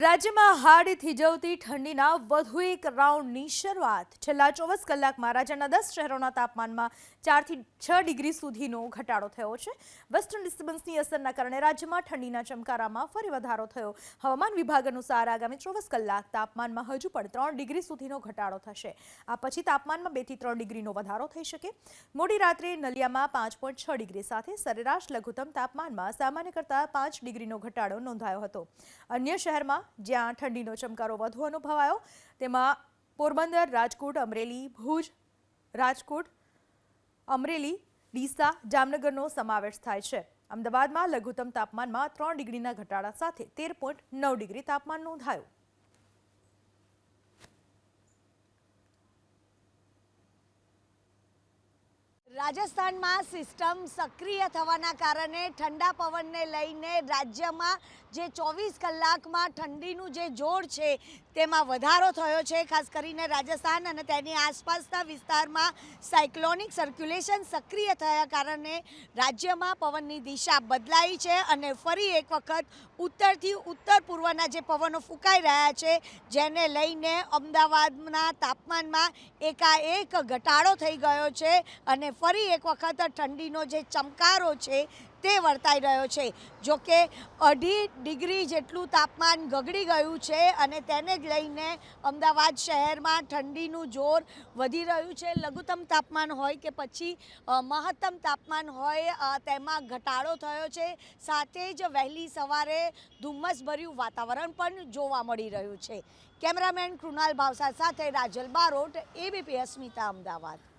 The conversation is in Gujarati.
રાજ્યમાં હાડ થીજવતી ઠંડીના વધુ એક રાઉન્ડની શરૂઆત છેલ્લા 24 કલાકમાં રાજ્યના 10 શહેરોના તાપમાનમાં 4 થી 6 ડિગ્રી સુધીનો ઘટાડો થયો છે। વેસ્ટર્ન ડિસ્ટર્બન્સની અસરના કારણે રાજ્યમાં ઠંડીના ચમકારામાં ફરી વધારો થયો। હવામાન વિભાગ અનુસાર આગામી 24 કલાક તાપમાનમાં હજુ પણ 3 ડિગ્રી સુધીનો ઘટાડો થશે। આ પછી તાપમાનમાં 2 થી 3 ડિગ્રીનો વધારો થઈ શકે। મોડી રાત્રે નલિયામાં 5.6 ડિગ્રી સાથે સરેરાશ લઘુત્તમ તાપમાનમાં સામાન્ય કરતાં 5 ડિગ્રીનો ઘટાડો નોંધાયો હતો। અન્ય શહેરમાં જ્યાં ઠંડીનો ચમકારો વધુ અનુભવાયો તેમાં પોરબંદર, રાજકોટ, અમરેલી, ભુજ, રાજકોટ, અમરેલી, ડીસા, જામનગરનો સમાવેશ થાય છે। અમદાવાદમાં લઘુત્તમ તાપમાનમાં 3 ડિગ્રીના ઘટાડા સાથે 13.9 ડિગ્રી તાપમાન નોંધાયું। રાજસ્થાનમાં સિસ્ટમ સક્રિય થવાના કારણે ઠંડા પવનને લઈને રાજ્યમાં જે 24 કલાકમાં ઠંડીનું જે જોર છે તેમાં વધારો થયો છે। ખાસ કરીને રાજસ્થાન અને તેની આસપાસના વિસ્તારમાં સાયક્લોનિક સર્ક્યુલેશન સક્રિય થયા કારણે રાજ્યમાં પવનની દિશા બદલાઈ છે અને ફરી એક વખત ઉત્તરથી ઉત્તર પૂર્વના જે પવનો ફૂંકાઈ રહ્યા છે જેને લઈને અમદાવાદના તાપમાનમાં એકાએક ઘટાડો થઈ ગયો છે અને ફરી એક વખત ઠંડીનો જે ચમકારો છે તે વર્તાઈ રહ્યો છે। જો કે 2.5 ડિગ્રી જેટલું તાપમાન ગગડી ગયું છે અને તેને જ લઈને અમદાવાદ શહેરમાં ઠંડીનું જોર વધી રહ્યું છે। લઘુત્તમ તાપમાન હોય કે પછી મહત્તમ તાપમાન હોય તેમાં ઘટાડો થયો છે। સાથે જ વહેલી સવારે ધુમ્મસભર્યું વાતાવરણ પણ જોવા મળી રહ્યું છે। કેમેરામેન કૃણાલ ભાવસાર સાથે રાજલ બારોટ, ABP અસ્મિતા, અમદાવાદ।